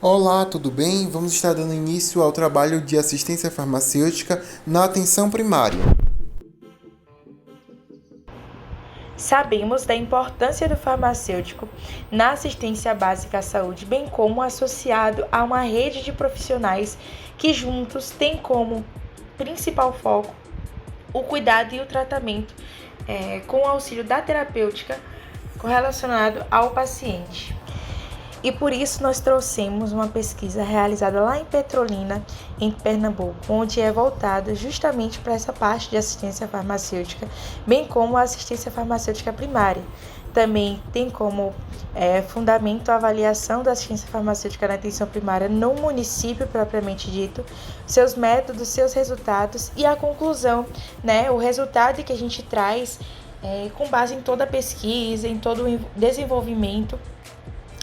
Olá, tudo bem? Vamos estar dando início ao trabalho de assistência farmacêutica na atenção primária. Sabemos da importância do farmacêutico na assistência básica à saúde, bem como associado a uma rede de profissionais que juntos têm como principal foco o cuidado e o tratamento com o auxílio da terapêutica correlacionado ao paciente. E por isso nós trouxemos uma pesquisa realizada lá em Petrolina, em Pernambuco, onde é voltada justamente para essa parte de assistência farmacêutica, bem como a assistência farmacêutica primária. Também tem como fundamento a avaliação da assistência farmacêutica na atenção primária no município propriamente dito, seus métodos, seus resultados e a conclusão, o resultado que a gente traz com base em toda a pesquisa, em todo o desenvolvimento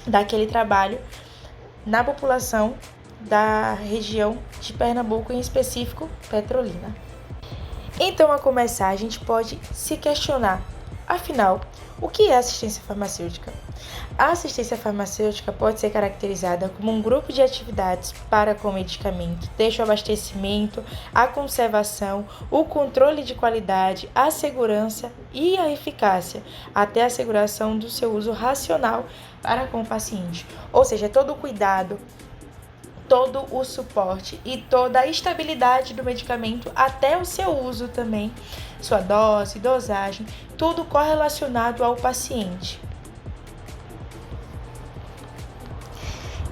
daquele trabalho na população da região de Pernambuco, em específico Petrolina. Então, a começar, a gente pode se questionar, afinal, o que é assistência farmacêutica? A assistência farmacêutica pode ser caracterizada como um grupo de atividades para com o medicamento, desde o abastecimento, a conservação, o controle de qualidade, a segurança e a eficácia, até a asseguração do seu uso racional para com o paciente. Ou seja, todo o cuidado, todo o suporte e toda a estabilidade do medicamento até o seu uso também, sua dose, dosagem, tudo correlacionado ao paciente.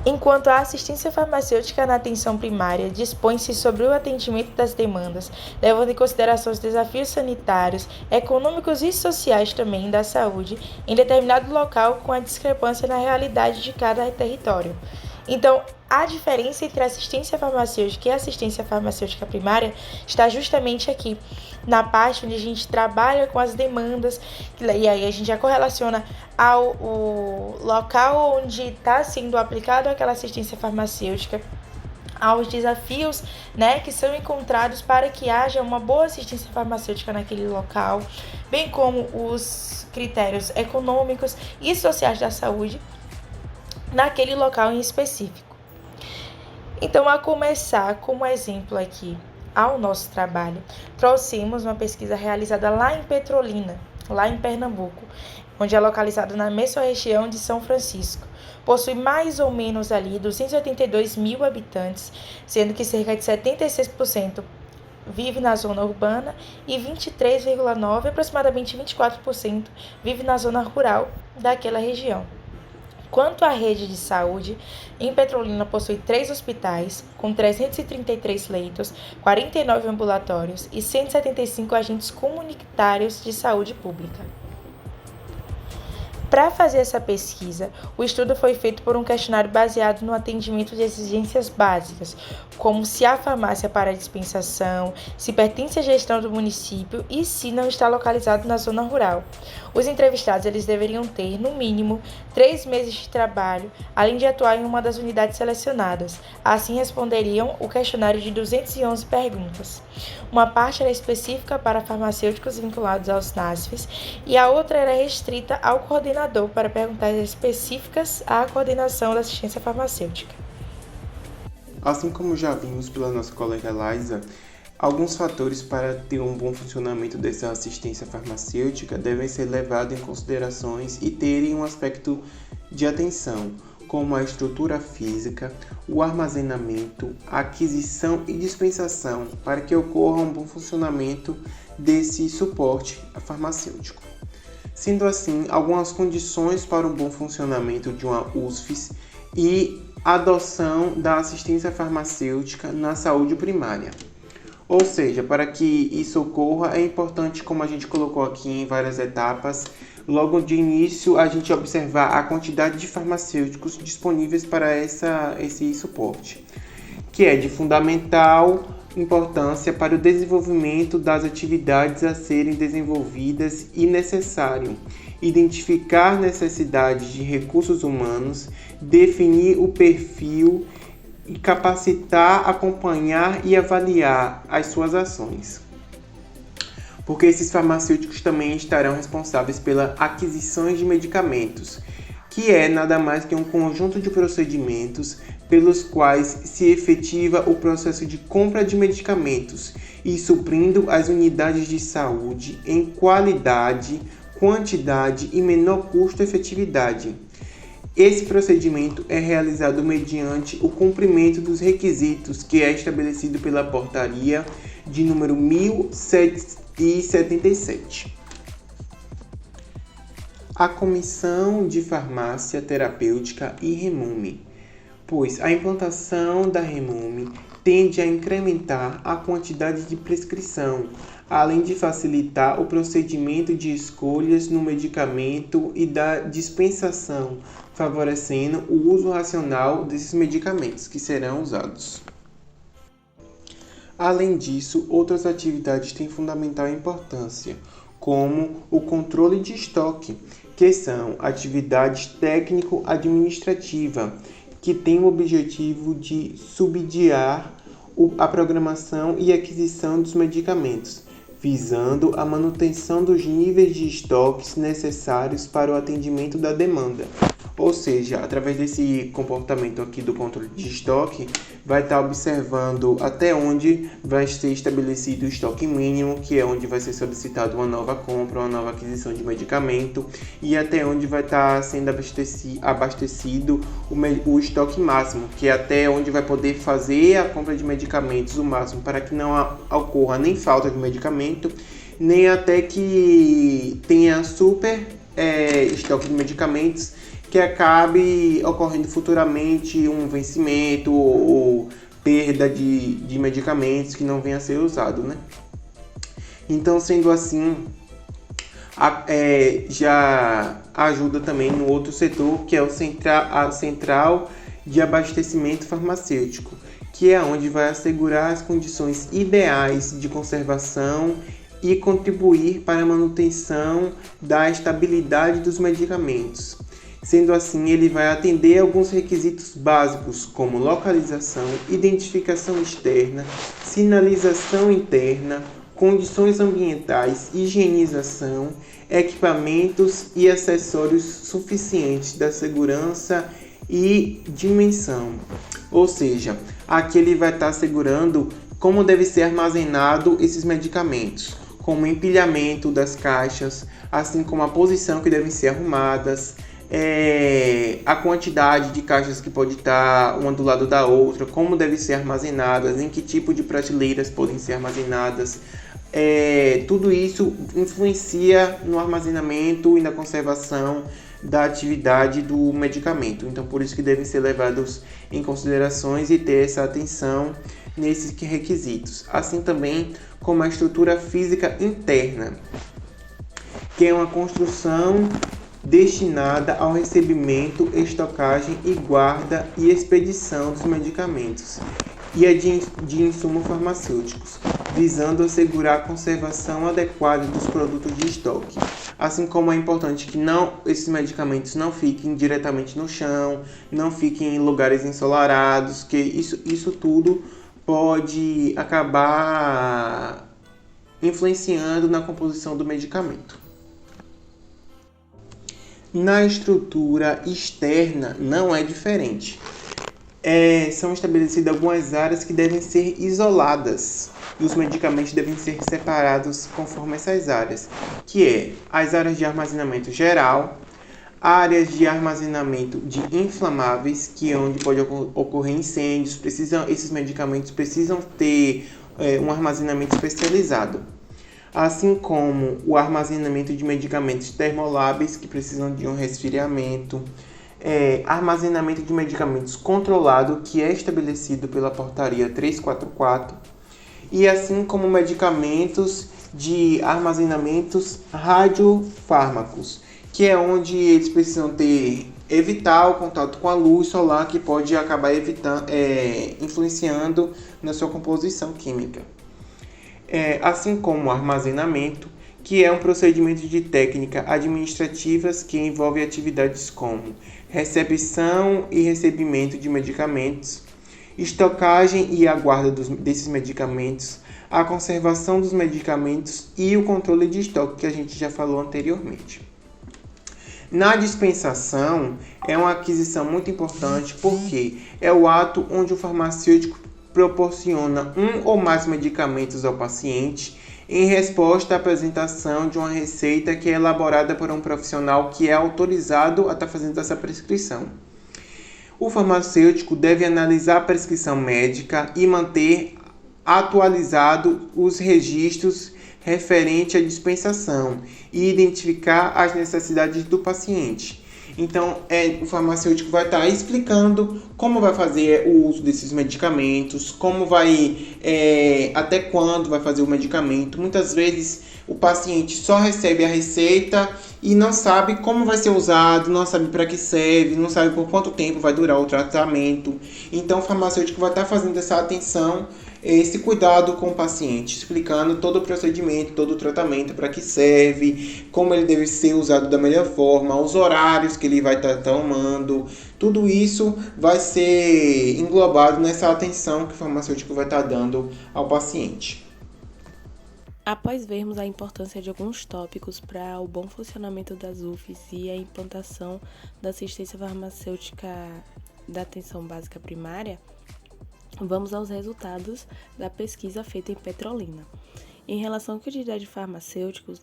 Enquanto a assistência farmacêutica na atenção primária dispõe-se sobre o atendimento das demandas, levando em consideração os desafios sanitários, econômicos e sociais também da saúde em determinado local com a discrepância na realidade de cada território. Então, a diferença entre assistência farmacêutica e assistência farmacêutica primária está justamente aqui, na parte onde a gente trabalha com as demandas, e aí a gente já correlaciona ao local onde está sendo aplicado aquela assistência farmacêutica, aos desafios que são encontrados para que haja uma boa assistência farmacêutica naquele local, bem como os critérios econômicos e sociais da saúde naquele local em específico. Então, a começar como exemplo aqui ao nosso trabalho, trouxemos uma pesquisa realizada lá em Petrolina, lá em Pernambuco, onde é localizado na mesorregião de São Francisco. Possui mais ou menos ali 282 mil habitantes, sendo que cerca de 76% vive na zona urbana e 23,9%, aproximadamente 24%, vive na zona rural daquela região. Quanto à rede de saúde, em Petrolina possui 3 hospitais, com 333 leitos, 49 ambulatórios e 175 agentes comunitários de saúde pública. Para fazer essa pesquisa, o estudo foi feito por um questionário baseado no atendimento de exigências básicas, como se há farmácia para dispensação, se pertence à gestão do município e se não está localizado na zona rural. Os entrevistados eles deveriam ter, no mínimo, 3 meses de trabalho, além de atuar em uma das unidades selecionadas. Assim, responderiam o questionário de 211 perguntas. Uma parte era específica para farmacêuticos vinculados aos NASFs e a outra era restrita ao coordenador para perguntas específicas à coordenação da assistência farmacêutica. Assim como já vimos pela nossa colega Laisa, alguns fatores para ter um bom funcionamento dessa assistência farmacêutica devem ser levados em considerações e terem um aspecto de atenção, como a estrutura física, o armazenamento, a aquisição e dispensação, para que ocorra um bom funcionamento desse suporte farmacêutico. Sendo assim, algumas condições para um bom funcionamento de uma USFs e a adoção da assistência farmacêutica na saúde primária. Ou seja, para que isso ocorra, é importante, como a gente colocou aqui em várias etapas, logo de início a gente observar a quantidade de farmacêuticos disponíveis para esse suporte, que é de fundamental importância para o desenvolvimento das atividades a serem desenvolvidas e necessário identificar necessidades de recursos humanos, definir o perfil e capacitar, acompanhar e avaliar as suas ações. Porque esses farmacêuticos também estarão responsáveis pela aquisição de medicamentos, que é nada mais que um conjunto de procedimentos pelos quais se efetiva o processo de compra de medicamentos e suprindo as unidades de saúde em qualidade, quantidade e menor custo-efetividade. Esse procedimento é realizado mediante o cumprimento dos requisitos que é estabelecido pela Portaria de número 1077. A Comissão de Farmácia Terapêutica e Remume, pois a implantação da Remume tende a incrementar a quantidade de prescrição, além de facilitar o procedimento de escolhas no medicamento e da dispensação, favorecendo o uso racional desses medicamentos que serão usados. Além disso, outras atividades têm fundamental importância, como o controle de estoque, que são atividades técnico-administrativa, que tem o objetivo de subsidiar a programação e aquisição dos medicamentos, visando a manutenção dos níveis de estoques necessários para o atendimento da demanda. Ou seja, através desse comportamento aqui do controle de estoque, vai estar observando até onde vai ser estabelecido o estoque mínimo, que é onde vai ser solicitado uma nova compra, uma nova aquisição de medicamento, e até onde vai estar sendo abastecido o estoque máximo, que é até onde vai poder fazer a compra de medicamentos o máximo, para que não ocorra nem falta de medicamento, nem até que tenha estoque de medicamentos, que acabe ocorrendo futuramente um vencimento ou perda de medicamentos que não venha a ser usado, né? Então, sendo assim, já ajuda também no outro setor, que é a central de abastecimento farmacêutico, que é onde vai assegurar as condições ideais de conservação e contribuir para a manutenção da estabilidade dos medicamentos. Sendo assim, ele vai atender alguns requisitos básicos, como localização, identificação externa, sinalização interna, condições ambientais, higienização, equipamentos e acessórios suficientes da segurança e dimensão. Ou seja, aqui ele vai estar assegurando como deve ser armazenado esses medicamentos, como o empilhamento das caixas, assim como a posição que devem ser arrumadas, a quantidade de caixas que pode estar uma do lado da outra, como devem ser armazenadas, em que tipo de prateleiras podem ser armazenadas. Tudo isso influencia no armazenamento e na conservação da atividade do medicamento. Então, por isso que devem ser levados em considerações e ter essa atenção nesses requisitos. Assim também como a estrutura física interna, que é uma construção destinada ao recebimento, estocagem e guarda e expedição dos medicamentos e a de insumos farmacêuticos, visando assegurar a conservação adequada dos produtos de estoque. Assim como é importante que esses medicamentos não fiquem diretamente no chão, não fiquem em lugares ensolarados, que isso tudo pode acabar influenciando na composição do medicamento. Na estrutura externa não é diferente. São estabelecidas algumas áreas que devem ser isoladas e os medicamentos devem ser separados conforme essas áreas, que é as áreas de armazenamento geral, áreas de armazenamento de inflamáveis, que é onde pode ocorrer incêndios, esses medicamentos precisam ter um armazenamento especializado, assim como o armazenamento de medicamentos termoláveis, que precisam de um resfriamento, armazenamento de medicamentos controlado, que é estabelecido pela Portaria 344, e assim como medicamentos de armazenamentos radiofármacos, que é onde eles precisam evitar o contato com a luz solar, que pode acabar influenciando na sua composição química. Assim como o armazenamento, que é um procedimento de técnica administrativas que envolve atividades como recepção e recebimento de medicamentos, estocagem e a guarda desses medicamentos, a conservação dos medicamentos e o controle de estoque, que a gente já falou anteriormente. Na dispensação, é uma aquisição muito importante porque é o ato onde o farmacêutico proporciona um ou mais medicamentos ao paciente em resposta à apresentação de uma receita que é elaborada por um profissional que é autorizado a estar fazendo essa prescrição. O farmacêutico deve analisar a prescrição médica e manter atualizado os registros referente à dispensação e identificar as necessidades do paciente. Então, o farmacêutico vai estar explicando como vai fazer o uso desses medicamentos, até quando vai fazer o medicamento. Muitas vezes o paciente só recebe a receita e não sabe como vai ser usado, não sabe para que serve, não sabe por quanto tempo vai durar o tratamento. Então, o farmacêutico vai estar fazendo essa atenção, esse cuidado com o paciente, explicando todo o procedimento, todo o tratamento, para que serve, como ele deve ser usado da melhor forma, os horários que ele vai estar tomando. Tudo isso vai ser englobado nessa atenção que o farmacêutico vai estar dando ao paciente. Após vermos a importância de alguns tópicos para o bom funcionamento das UFs e a implantação da assistência farmacêutica da atenção básica primária, vamos aos resultados da pesquisa feita em Petrolina. Em relação à quantidade de farmacêuticos,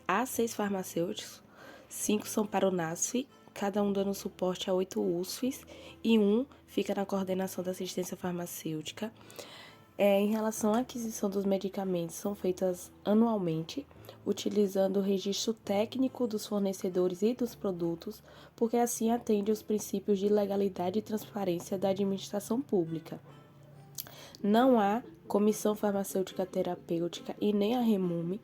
há 6 farmacêuticos, 5 são para o NASF, cada um dando suporte a 8 USFs e 1 fica na coordenação da assistência farmacêutica. Em relação à aquisição dos medicamentos, são feitas anualmente, utilizando o registro técnico dos fornecedores e dos produtos, porque assim atende aos princípios de legalidade e transparência da administração pública. Não há comissão farmacêutica terapêutica e nem a REMUME.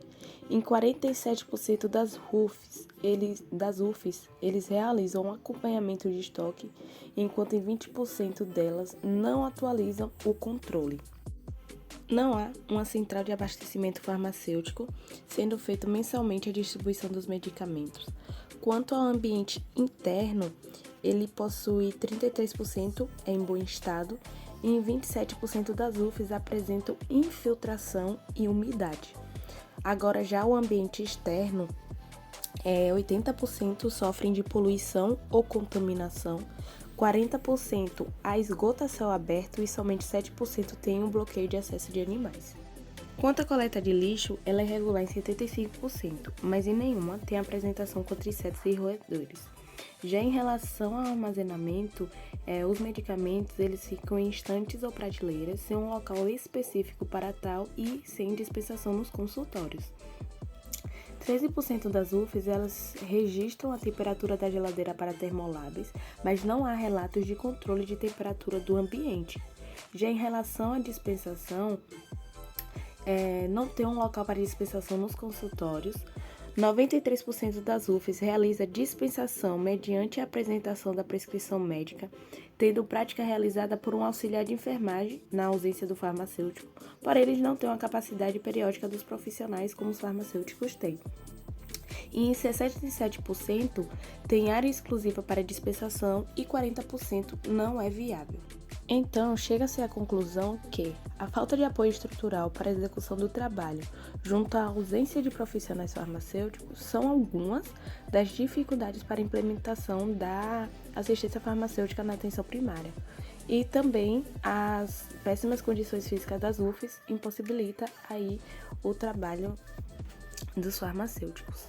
Em 47% das UFs, eles realizam um acompanhamento de estoque, enquanto em 20% delas não atualizam o controle. Não há uma central de abastecimento farmacêutico, sendo feita mensalmente a distribuição dos medicamentos. Quanto ao ambiente interno, ele possui 33% em bom estado e em 27% das UFs apresentam infiltração e umidade. Agora, já o ambiente externo, 80% sofrem de poluição ou contaminação, 40% há esgoto a céu aberto e somente 7% tem um bloqueio de acesso de animais. Quanto à coleta de lixo, ela é regular em 75%, mas em nenhuma tem apresentação contra insetos e roedores. Já em relação ao armazenamento, os medicamentos eles ficam em estantes ou prateleiras, sem um local específico para tal e sem dispensação nos consultórios. 13% das UFs elas registram a temperatura da geladeira para termolables, mas não há relatos de controle de temperatura do ambiente. Já em relação à dispensação, não tem um local para dispensação nos consultórios. 93% das UFs realiza dispensação mediante a apresentação da prescrição médica, tendo prática realizada por um auxiliar de enfermagem, na ausência do farmacêutico, porém eles não têm uma capacidade periódica dos profissionais como os farmacêuticos têm. E em 67% tem área exclusiva para dispensação e 40% não é viável. Então, chega-se à conclusão que a falta de apoio estrutural para a execução do trabalho, junto à ausência de profissionais farmacêuticos, são algumas das dificuldades para a implementação da assistência farmacêutica na atenção primária. E também as péssimas condições físicas das UFs impossibilita aí o trabalho dos farmacêuticos.